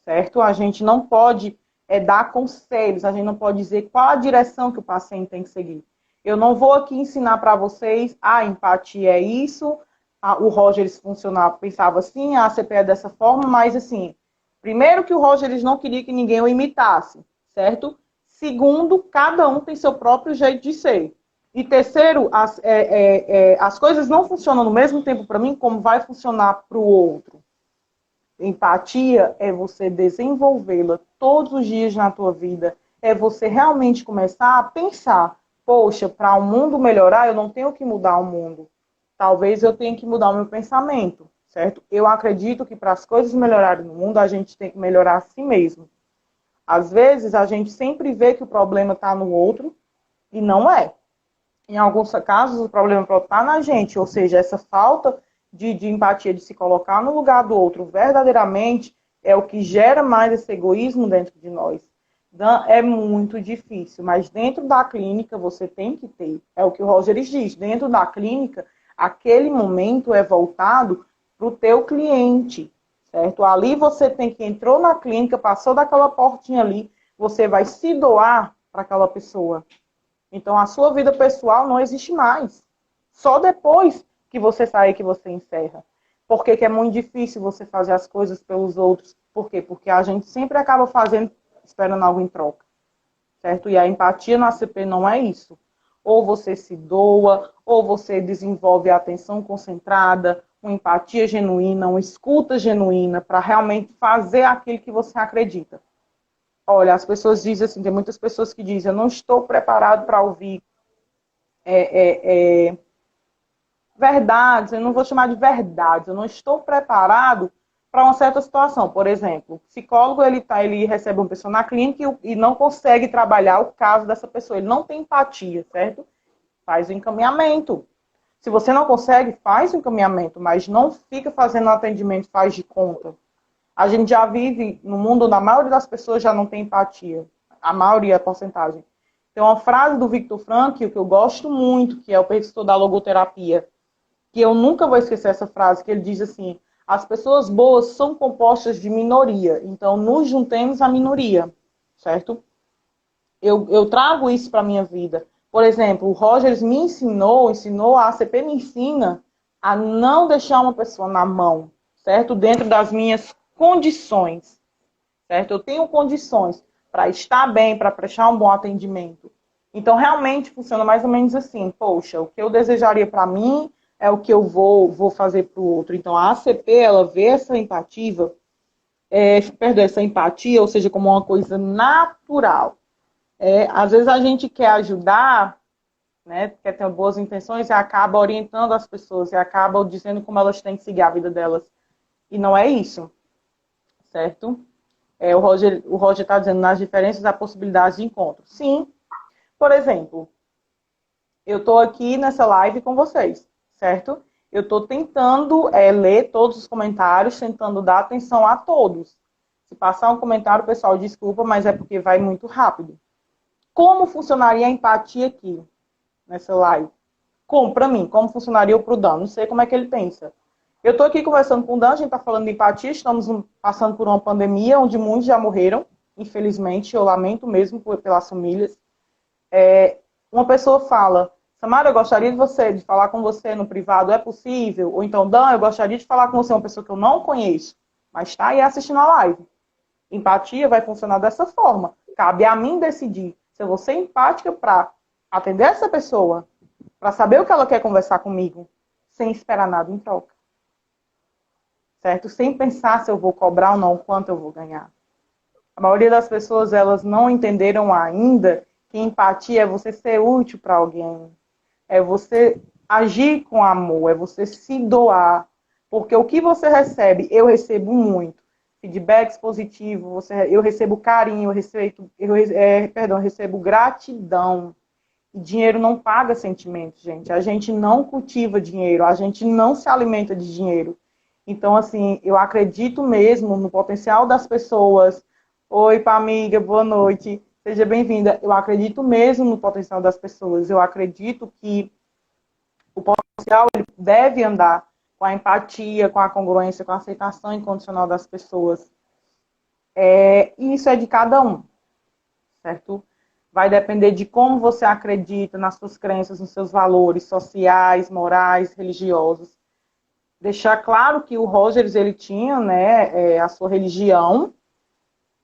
S1: certo? A gente não pode dar conselhos, a gente não pode dizer qual a direção que o paciente tem que seguir. Eu não vou aqui ensinar para vocês, a empatia é isso, o Rogers pensava assim, a ACP é dessa forma, mas assim, primeiro que o Rogers não queria que ninguém o imitasse, certo? Segundo, cada um tem seu próprio jeito de ser. E terceiro, as coisas não funcionam no mesmo tempo para mim como vai funcionar para o outro. Empatia é você desenvolvê-la todos os dias na tua vida, é você realmente começar a pensar, poxa, para o mundo melhorar, eu não tenho que mudar o mundo. Talvez eu tenha que mudar o meu pensamento, certo? Eu acredito que para as coisas melhorarem no mundo, a gente tem que melhorar a si mesmo. Às vezes, a gente sempre vê que o problema está no outro e não é. Em alguns casos, o problema está na gente, ou seja, essa falta de empatia, de se colocar no lugar do outro verdadeiramente, é o que gera mais esse egoísmo dentro de nós. É muito difícil, mas dentro da clínica você tem que ter. É o que o Rogers diz, dentro da clínica, aquele momento é voltado para o teu cliente, certo? Ali você tem que entrou na clínica, passou daquela portinha ali, você vai se doar para aquela pessoa. Então, a sua vida pessoal não existe mais. Só depois que você sair, que você encerra. Por que é muito difícil você fazer as coisas pelos outros? Por quê? Porque a gente sempre acaba fazendo, esperando algo em troca. Certo? E a empatia na ACP não é isso. Ou você se doa, ou você desenvolve a atenção concentrada, uma empatia genuína, uma escuta genuína, para realmente fazer aquilo que você acredita. Olha, as pessoas dizem assim, tem muitas pessoas que dizem, eu não estou preparado para ouvir verdades, eu não vou chamar de verdades, eu não estou preparado para uma certa situação. Por exemplo, o psicólogo ele recebe uma pessoa na clínica e não consegue trabalhar o caso dessa pessoa, ele não tem empatia, certo? Faz o encaminhamento. Se você não consegue, faz o encaminhamento, mas não fica fazendo atendimento, faz de conta. A gente já vive no mundo onde a maioria das pessoas já não tem empatia. A maioria, a porcentagem. Tem uma frase do Viktor Frankl que eu gosto muito, que é o professor da logoterapia, que eu nunca vou esquecer essa frase, que ele diz assim: as pessoas boas são compostas de minoria, então nos juntemos a minoria, certo? Eu trago isso para a minha vida. Por exemplo, o Rogers me ensinou, a ACP me ensina a não deixar uma pessoa na mão, certo? Dentro das minhas condições, certo? Eu tenho condições para estar bem, para prestar um bom atendimento. Então, realmente funciona mais ou menos assim. Poxa, o que eu desejaria para mim é o que eu vou fazer para o outro. Então, a ACP, ela vê essa empatia, essa empatia, ou seja, como uma coisa natural. Às vezes a gente quer ajudar, né, quer ter boas intenções e acaba orientando as pessoas e acaba dizendo como elas têm que seguir a vida delas. E não é isso, certo? O Roger está dizendo nas diferenças há possibilidades de encontro. Sim, por exemplo, eu estou aqui nessa live com vocês, certo? Eu estou tentando ler todos os comentários, tentando dar atenção a todos. Se passar um comentário, pessoal, desculpa, mas é porque vai muito rápido. Como funcionaria a empatia aqui, nessa live? Como, para mim, como funcionaria para o Dan? Não sei como é que ele pensa. Eu estou aqui conversando com o Dan, a gente está falando de empatia, estamos passando por uma pandemia onde muitos já morreram, infelizmente, eu lamento mesmo pelas famílias. Uma pessoa fala: Samara, eu gostaria de falar com você no privado, é possível? Ou então, Dan, eu gostaria de falar com você, uma pessoa que eu não conheço, mas está aí assistindo a live. Empatia vai funcionar dessa forma. Cabe a mim decidir se eu vou ser empática para atender essa pessoa, para saber o que ela quer conversar comigo, sem esperar nada em troca. Certo? Sem pensar se eu vou cobrar ou não, quanto eu vou ganhar. A maioria das pessoas, elas não entenderam ainda que empatia é você ser útil para alguém. É você agir com amor, é você se doar. Porque o que você recebe, eu recebo muito. Feedbacks positivos, eu recebo carinho, eu recebo gratidão. E dinheiro não paga sentimentos, gente. A gente não cultiva dinheiro, a gente não se alimenta de dinheiro. Então, assim, eu acredito mesmo no potencial das pessoas. Oi, Pamiga, boa noite. Seja bem-vinda. Eu acredito mesmo no potencial das pessoas. Eu acredito que o potencial ele deve andar com a empatia, com a congruência, com a aceitação incondicional das pessoas. E isso é de cada um, certo? Vai depender de como você acredita nas suas crenças, nos seus valores sociais, morais, religiosos. Deixar claro que o Rogers, ele tinha, né, a sua religião,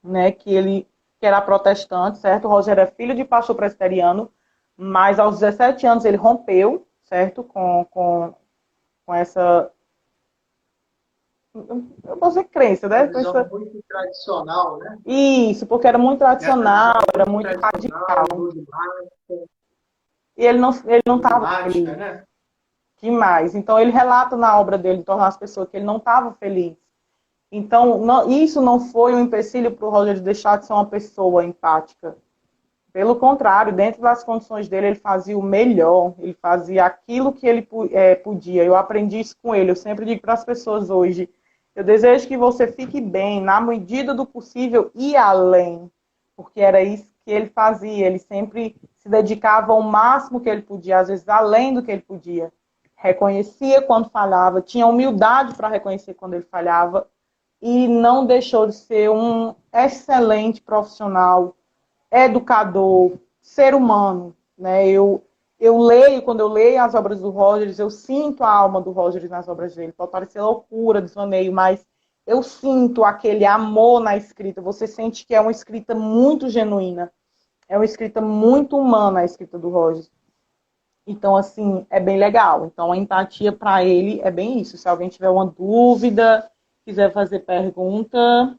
S1: né, que era protestante, certo? O Roger é filho de pastor presbiteriano, mas aos 17 anos ele rompeu, certo? Com essa, eu vou dizer crença, né?
S2: Uma visão muito tradicional, né?
S1: Isso, porque era muito tradicional, era muito radical. E ele não estava feliz.
S2: Né?
S1: Demais. Então ele relata na obra dele, em Tornar as Pessoas, que ele não estava feliz. Então, isso não foi um empecilho para o Roger de deixar de ser uma pessoa empática. Pelo contrário, dentro das condições dele, ele fazia o melhor, ele fazia aquilo que ele podia. Eu aprendi isso com ele. Eu sempre digo para as pessoas hoje: eu desejo que você fique bem, na medida do possível e além. Porque era isso que ele fazia. Ele sempre se dedicava ao máximo que ele podia, às vezes além do que ele podia. Reconhecia quando falhava, tinha humildade para reconhecer quando ele falhava e não deixou de ser um excelente profissional, educador, ser humano, né? Quando eu leio as obras do Rogers, eu sinto a alma do Rogers nas obras dele. Pode parecer loucura, desvaneio, mas eu sinto aquele amor na escrita. Você sente que é uma escrita muito genuína, é uma escrita muito humana a escrita do Rogers. Então, assim, é bem legal. Então, a empatia para ele é bem isso. Se alguém tiver uma dúvida, quiser fazer pergunta,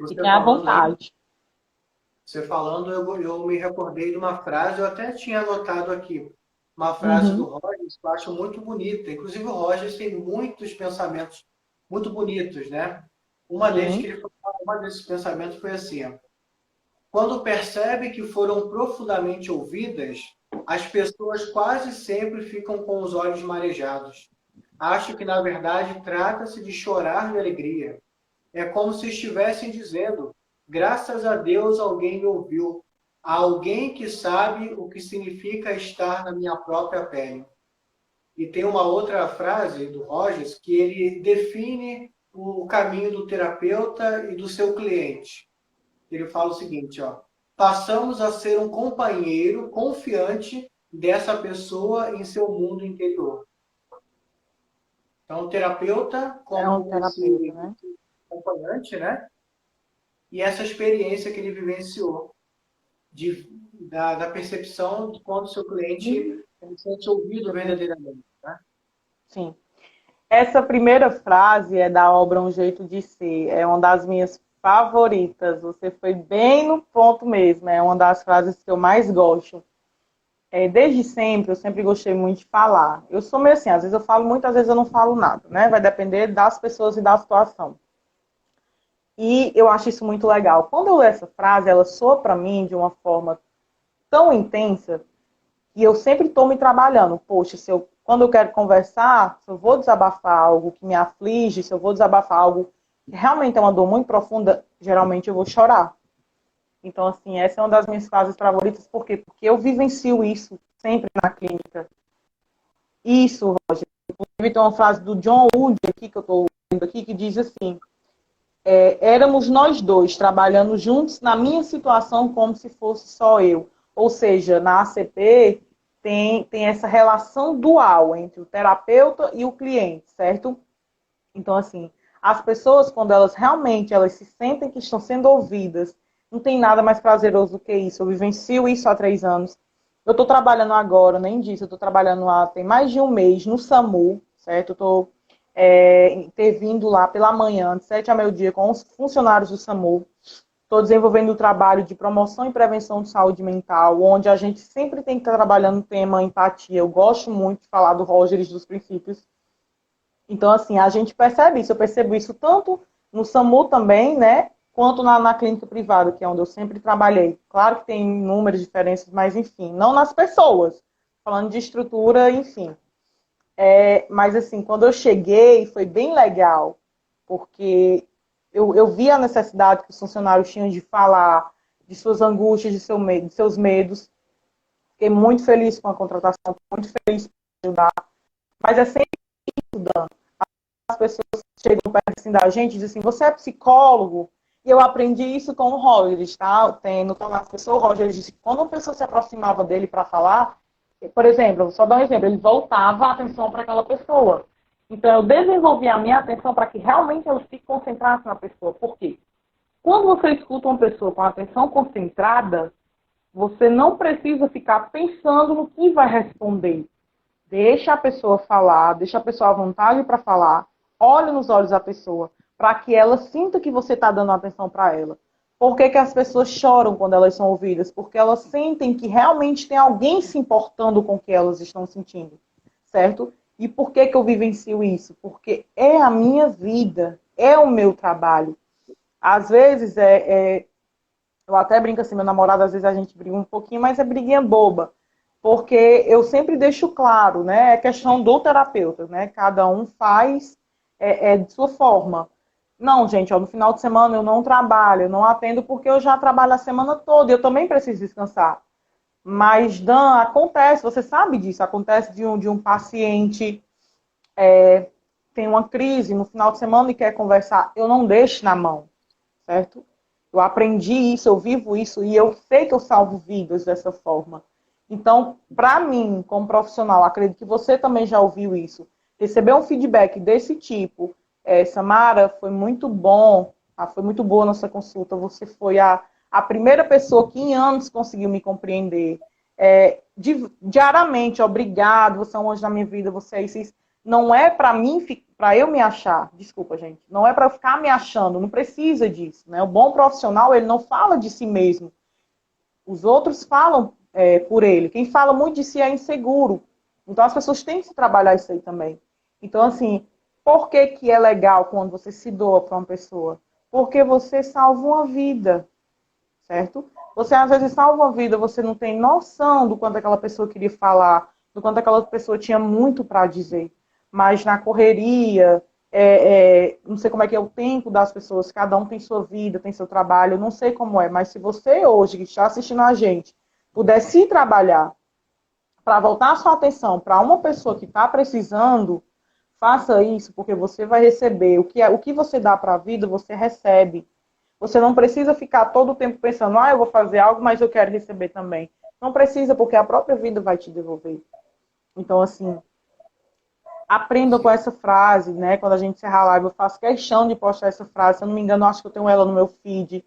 S1: fiquem à vontade.
S2: Você falando, eu me recordei de uma frase, eu até tinha anotado aqui, uma frase do Rogers que eu acho muito bonita. Inclusive, o Rogers tem muitos pensamentos muito bonitos, né? Uma desses pensamentos foi assim: quando percebe que foram profundamente ouvidas, As pessoas quase sempre ficam com os olhos marejados. Acho que, na verdade, trata-se de chorar de alegria. É como se estivessem dizendo: graças a Deus alguém me ouviu. Há alguém que sabe o que significa estar na minha própria pele. E tem uma outra frase do Rogers que ele define o caminho do terapeuta e do seu cliente. Ele fala o seguinte, ó: passamos a ser um companheiro confiante dessa pessoa em seu mundo interior. Então, o terapeuta
S1: É um
S2: como
S1: terapeuta,
S2: esse
S1: né?
S2: acompanhante, né? E essa experiência que ele vivenciou da percepção de quando o seu cliente
S1: Uhum.
S2: ele se sente ouvido verdadeiramente, né?
S1: Sim. Essa primeira frase é da obra Um Jeito de Ser. É uma das minhas favoritas. Você foi bem no ponto mesmo. É uma das frases que eu mais gosto. Desde sempre, eu sempre gostei muito de falar. Eu sou meio assim, às vezes eu falo muito, às vezes eu não falo nada, né? Vai depender das pessoas e da situação. E eu acho isso muito legal. Quando eu leio essa frase, ela soa para mim de uma forma tão intensa e eu sempre estou me trabalhando. Poxa, quando eu quero conversar, se eu vou desabafar algo que me aflige, se eu vou desabafar algo que realmente é uma dor muito profunda, geralmente eu vou chorar. Então, assim, essa é uma das minhas frases favoritas. Por quê? Porque eu vivencio isso sempre na clínica. Isso, Roger. Inclusive, tem uma frase do John Wood aqui, que eu estou lendo aqui, que diz assim: éramos nós dois trabalhando juntos na minha situação como se fosse só eu. Ou seja, na ACP tem essa relação dual entre o terapeuta e o cliente, certo? Então, assim, as pessoas, quando elas realmente elas se sentem que estão sendo ouvidas, não tem nada mais prazeroso do que isso. Eu vivencio isso há 3 anos. Eu estou trabalhando agora, nem disso, eu estou trabalhando tem mais de um mês no SAMU, certo? Eu estou intervindo lá pela manhã, de 7 a meio-dia, com os funcionários do SAMU. Estou desenvolvendo o trabalho de promoção e prevenção de saúde mental, onde a gente sempre tem que estar trabalhando o tema empatia. Eu gosto muito de falar do Rogers dos princípios. Então, assim, a gente percebe isso. Eu percebo isso tanto no SAMU também, né? Quanto na clínica privada, que é onde eu sempre trabalhei. Claro que tem inúmeras diferenças, mas enfim, não nas pessoas. Falando de estrutura, enfim. Mas assim, quando eu cheguei, foi bem legal, porque eu vi a necessidade que os funcionários tinham de falar de suas angústias, de seus medos. Fiquei muito feliz com a contratação, muito feliz por ajudar. Mas é sempre estudando. As pessoas chegam perto assim, da gente e dizem assim: você é psicólogo? E eu aprendi isso com o Rogers, tá? No Tornar as Pessoas, o Rogers disse que quando uma pessoa se aproximava dele para falar, por exemplo, vou só dar um exemplo, ele voltava a atenção para aquela pessoa. Então, eu desenvolvi a minha atenção para que realmente ela se concentrasse na pessoa. Por quê? Quando você escuta uma pessoa com a atenção concentrada, você não precisa ficar pensando no que vai responder. Deixa a pessoa falar, deixa a pessoa à vontade para falar, olhe nos olhos da pessoa, para que ela sinta que você está dando atenção para ela. Por que as pessoas choram quando elas são ouvidas? Porque elas sentem que realmente tem alguém se importando com o que elas estão sentindo, certo? E por que eu vivencio isso? Porque é a minha vida, é o meu trabalho. Às vezes, eu até brinco assim, meu namorado, às vezes a gente briga um pouquinho, mas é briguinha boba. Porque eu sempre deixo claro, né? É questão do terapeuta, né? Cada um faz de sua forma. Não, gente, ó, no final de semana eu não trabalho, eu não atendo porque eu já trabalho a semana toda e eu também preciso descansar. Mas, Dan, acontece, você sabe disso, acontece de um paciente tem uma crise no final de semana e quer conversar, eu não deixo na mão, certo? Eu aprendi isso, eu vivo isso e eu sei que eu salvo vidas dessa forma. Então, para mim, como profissional, acredito que você também já ouviu isso. Receber um feedback desse tipo, Samara, foi muito bom, foi muito boa a nossa consulta. Você foi a primeira pessoa que em anos conseguiu me compreender. Diariamente, obrigado, você é um anjo na minha vida, você é isso. Não é para mim, para eu me achar, desculpa, gente, não é para eu ficar me achando, não precisa disso, né? O bom profissional, ele não fala de si mesmo, os outros falam por ele. Quem fala muito de si é inseguro. Então as pessoas têm que trabalhar isso aí também. Então, assim, por que é legal quando você se doa para uma pessoa? Porque você salva uma vida, certo? Você às vezes salva a vida, você não tem noção do quanto aquela pessoa queria falar, do quanto aquela pessoa tinha muito para dizer. Mas na correria, não sei como é que é o tempo das pessoas, cada um tem sua vida, tem seu trabalho, eu não sei como é, mas se você hoje, que está assistindo a gente, puder se trabalhar para voltar a sua atenção para uma pessoa que está precisando, faça isso, porque você vai receber. O que você dá para a vida, você recebe. Você não precisa ficar todo o tempo pensando, eu vou fazer algo, mas eu quero receber também. Não precisa, porque a própria vida vai te devolver. Então, assim, aprendam com essa frase, né? Quando a gente encerrar a live, eu faço questão de postar essa frase. Se eu não me engano, eu acho que eu tenho ela no meu feed.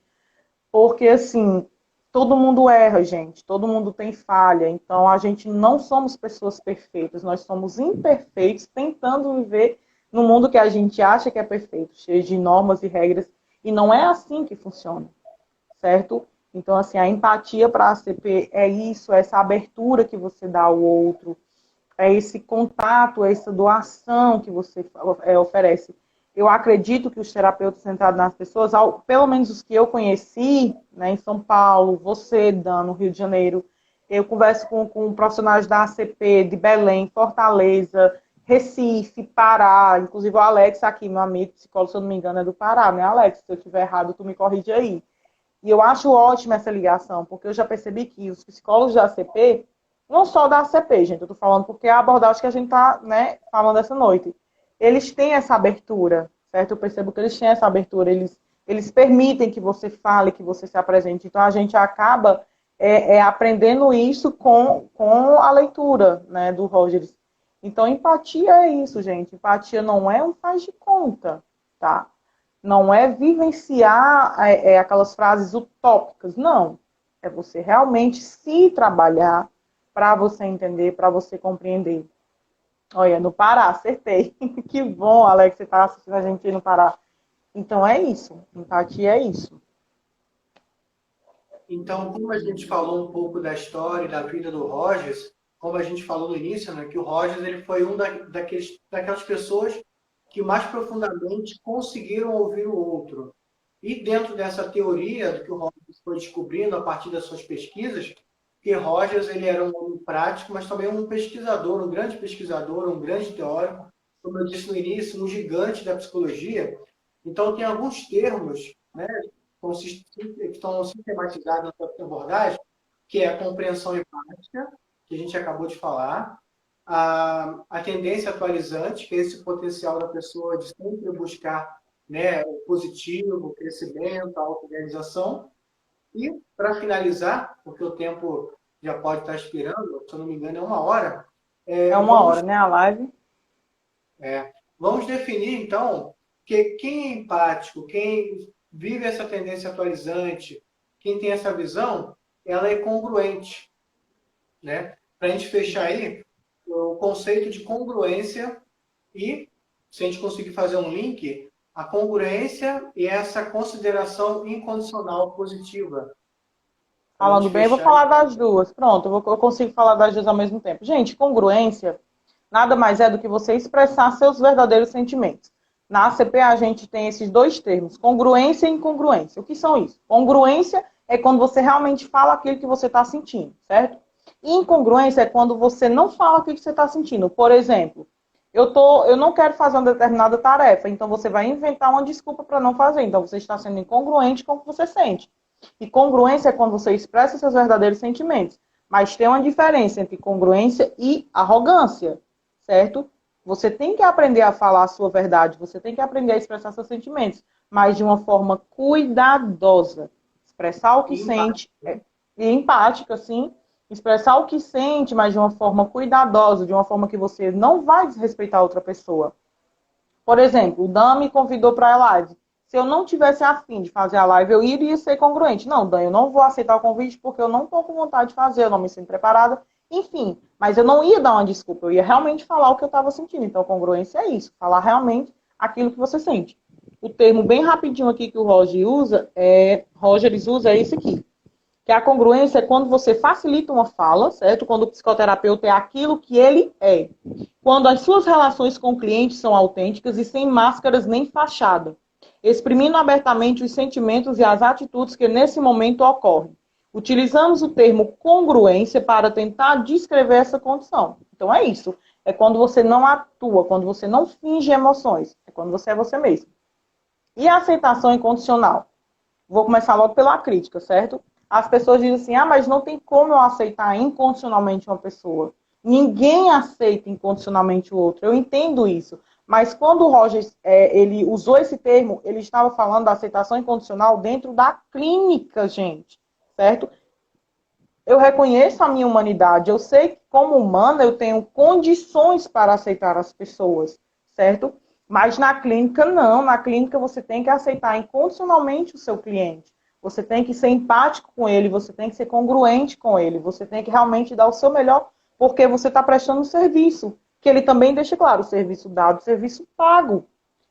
S1: Porque, assim, todo mundo erra, gente. Todo mundo tem falha. Então, a gente não somos pessoas perfeitas. Nós somos imperfeitos tentando viver no mundo que a gente acha que é perfeito, cheio de normas e regras. E não é assim que funciona, certo? Então, assim, a empatia para a ACP é isso, é essa abertura que você dá ao outro, é esse contato, é essa doação que você oferece. Eu acredito que os terapeutas centrados nas pessoas, pelo menos os que eu conheci, né, em São Paulo, você, Dan, no Rio de Janeiro, eu converso com profissionais da ACP, de Belém, Fortaleza, Recife, Pará, inclusive o Alex aqui, meu amigo psicólogo, se eu não me engano, é do Pará, né, Alex? Se eu estiver errado, tu me corrige aí. E eu acho ótima essa ligação, porque eu já percebi que os psicólogos da ACP, não só da ACP, gente, eu tô falando porque é a abordagem que a gente tá, né, falando essa noite, eles têm essa abertura, certo? Eu percebo que eles têm essa abertura, eles permitem que você fale, que você se apresente. Então, a gente acaba aprendendo isso com a leitura, né, do Rogers. Então, empatia é isso, gente. Empatia não é um faz de conta, tá? Não é vivenciar aquelas frases utópicas, não. É você realmente se trabalhar para você entender, para você compreender. Olha, no Pará, acertei. Que bom, Alex, você está assistindo a gente aí no Pará. Então é isso. Empatia é isso.
S2: Então, como a gente falou um pouco da história e da vida do Rogers, como a gente falou no início, né, que o Rogers ele foi daquelas pessoas que mais profundamente conseguiram ouvir o outro. E dentro dessa teoria do que o Rogers foi descobrindo a partir das suas pesquisas, que Rogers ele era um homem prático, mas também um pesquisador, um grande pesquisador, um grande teórico, como eu disse no início, um gigante da psicologia. Então, tem alguns termos, né, que estão sistematizados na sua abordagem, que é a compreensão empática, que a gente acabou de falar, a tendência atualizante, que é esse potencial da pessoa de sempre buscar, né, o positivo, o crescimento, a autorrealização. E, para finalizar, porque o tempo já pode estar expirando, se eu não me engano, é 1 hora.
S1: É uma hora, né, a live?
S2: Vamos definir, então, que quem é empático, quem vive essa tendência atualizante, quem tem essa visão, ela é congruente. Né? Para a gente fechar aí, o conceito de congruência e, se a gente conseguir fazer um link, a congruência e essa consideração incondicional positiva.
S1: Falando bem, eu vou falar das duas. Pronto, eu consigo falar das duas ao mesmo tempo. Gente, congruência nada mais é do que você expressar seus verdadeiros sentimentos. Na ACP, a gente tem esses dois termos, congruência e incongruência. O que são isso? Congruência é quando você realmente fala aquilo que você está sentindo, certo? E incongruência é quando você não fala aquilo que você está sentindo. Por exemplo, eu não quero fazer uma determinada tarefa, então você vai inventar uma desculpa para não fazer. Então você está sendo incongruente com o que você sente. E congruência é quando você expressa seus verdadeiros sentimentos. Mas tem uma diferença entre congruência e arrogância, certo? Você tem que aprender a falar a sua verdade, você tem que aprender a expressar seus sentimentos, mas de uma forma cuidadosa. Expressar o que sente, e empática, sim. Expressar o que sente, mas de uma forma cuidadosa, de uma forma que você não vai desrespeitar outra pessoa. Por exemplo, o Dan me convidou para a live. Se eu não tivesse afim de fazer a live, eu iria ser congruente. Não, Dan, eu não vou aceitar o convite porque eu não estou com vontade de fazer, eu não me sinto preparada. Enfim, mas eu não ia dar uma desculpa, eu ia realmente falar o que eu estava sentindo. Então, congruência é isso, falar realmente aquilo que você sente. O termo bem rapidinho aqui que o Rogers usa é esse aqui. Que a congruência é quando você facilita uma fala, certo? Quando o psicoterapeuta é aquilo que ele é. Quando as suas relações com o cliente são autênticas e sem máscaras nem fachada. exprimindo abertamente os sentimentos e as atitudes que nesse momento ocorrem. Utilizamos o termo congruência para tentar descrever essa condição. Então é isso. É quando você não atua, quando você não finge emoções. É quando você é você mesmo. E a aceitação incondicional? Vou começar logo pela crítica, certo? As pessoas dizem assim, mas não tem como eu aceitar incondicionalmente uma pessoa. Ninguém aceita incondicionalmente o outro. Eu entendo isso. Mas quando o Rogers ele usou esse termo, ele estava falando da aceitação incondicional dentro da clínica, gente. Certo? Eu reconheço a minha humanidade. Eu sei que, como humana, eu tenho condições para aceitar as pessoas. Certo? Mas na clínica, não. Na clínica, você tem que aceitar incondicionalmente o seu cliente. Você tem que ser empático com ele, você tem que ser congruente com ele, você tem que realmente dar o seu melhor, porque você está prestando um serviço, que ele também deixa claro, o serviço dado, o serviço pago.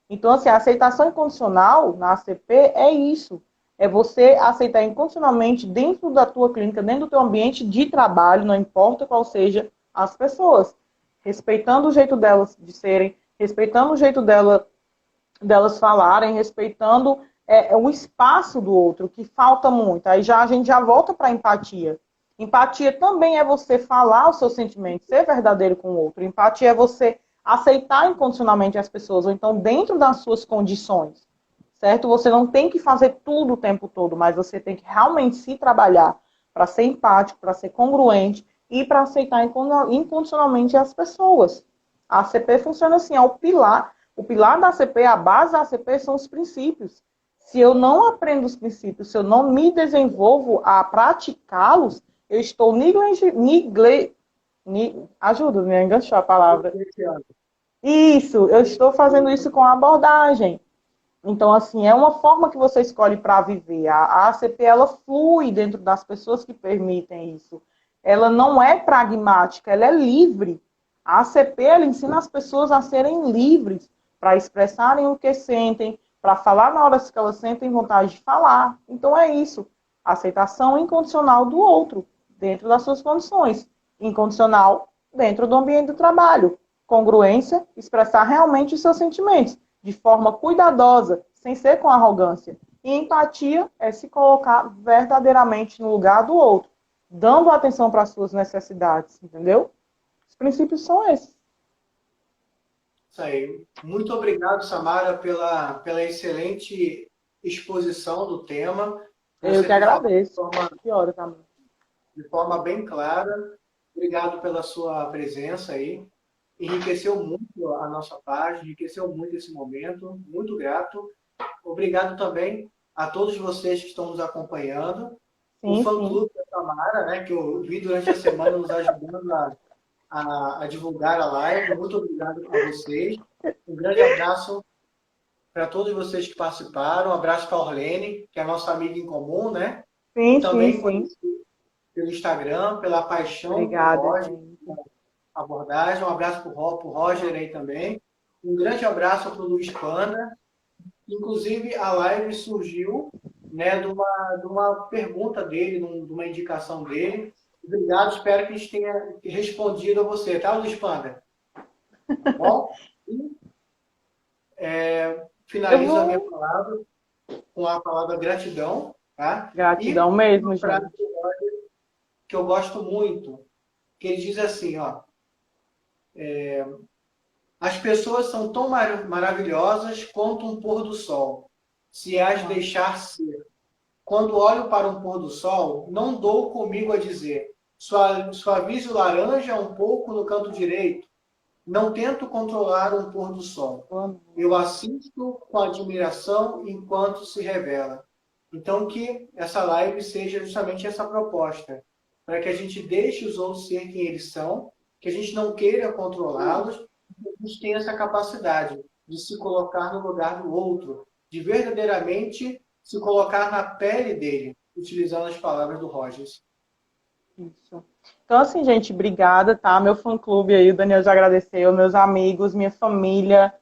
S1: Então, assim, a aceitação incondicional na ACP é isso. É você aceitar incondicionalmente dentro da tua clínica, dentro do teu ambiente de trabalho, não importa qual seja as pessoas, respeitando o jeito delas de serem, respeitando o jeito delas falarem, respeitando o espaço do outro, que falta muito. Aí a gente já volta para a empatia. Empatia também é você falar os seus sentimentos, ser verdadeiro com o outro. Empatia é você aceitar incondicionalmente as pessoas, ou então dentro das suas condições, certo? Você não tem que fazer tudo o tempo todo, mas você tem que realmente se trabalhar para ser empático, para ser congruente e para aceitar incondicionalmente as pessoas. A ACP funciona assim, é o pilar. O pilar da ACP, a base da ACP são os princípios. Se eu não aprendo os princípios, se eu não me desenvolvo a praticá-los, eu estou ajuda, me enganchou a palavra. Isso, eu estou fazendo isso com a abordagem. Então, assim, é uma forma que você escolhe para viver. A ACP, ela flui dentro das pessoas que permitem isso. Ela não é pragmática, ela é livre. A ACP, ela ensina as pessoas a serem livres para expressarem o que sentem, para falar na hora que elas sentem vontade de falar. Então, é isso. Aceitação incondicional do outro, dentro das suas condições. Incondicional, dentro do ambiente do trabalho. Congruência, expressar realmente os seus sentimentos de forma cuidadosa, sem ser com arrogância. E empatia é se colocar verdadeiramente no lugar do outro, dando atenção para as suas necessidades, entendeu? Os princípios são esses.
S2: Isso aí. Muito obrigado, Samara, pela excelente exposição do tema.
S1: Eu que agradeço.
S2: De forma bem clara. Obrigado pela sua presença aí. Enriqueceu muito a nossa página, enriqueceu muito esse momento, muito grato. Obrigado também a todos vocês que estão nos acompanhando. O fã-clube da Samara, né, que eu vi durante a semana nos ajudando a divulgar a live. Muito obrigado a vocês. Um grande abraço para todos vocês que participaram. Um abraço para a Orlene, que é a nossa amiga em comum, né? Também pelo Instagram, pela paixão.
S1: Obrigada,
S2: abordagem. Um abraço para o Roger aí também. Um grande abraço para o Luiz Panda. Inclusive, a live surgiu, né, de uma pergunta dele, de uma indicação dele. Obrigado, espero que a gente tenha respondido a você, tá, Luiz Panda? Tá bom? E, finalizo a minha palavra com a palavra gratidão. Tá?
S1: Gratidão mesmo, gente.
S2: Que eu gosto muito, que ele diz assim, ó, as pessoas são tão maravilhosas quanto um pôr do sol, se as deixar ser. Quando olho para um pôr do sol, não dou comigo a dizer, suavize o laranja um pouco no canto direito. Não tento controlar um pôr do sol. Eu assisto com admiração enquanto se revela. Então, que essa live seja justamente essa proposta, para que a gente deixe os outros ser quem eles são, que a gente não queira controlá-los, que a gente tenha essa capacidade de se colocar no lugar do outro, de verdadeiramente se colocar na pele dele, utilizando as palavras do Rogers.
S1: Isso. Então, assim, gente, obrigada, tá? Meu fã-clube aí, o Daniel já agradeceu, meus amigos, minha família,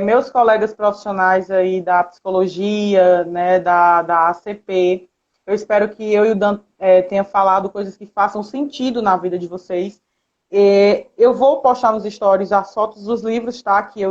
S1: meus colegas profissionais aí da psicologia, né, da ACP. Eu espero que eu e o Dan tenha falado coisas que façam sentido na vida de vocês. Eu vou postar nos stories as fotos dos livros, tá? Que eu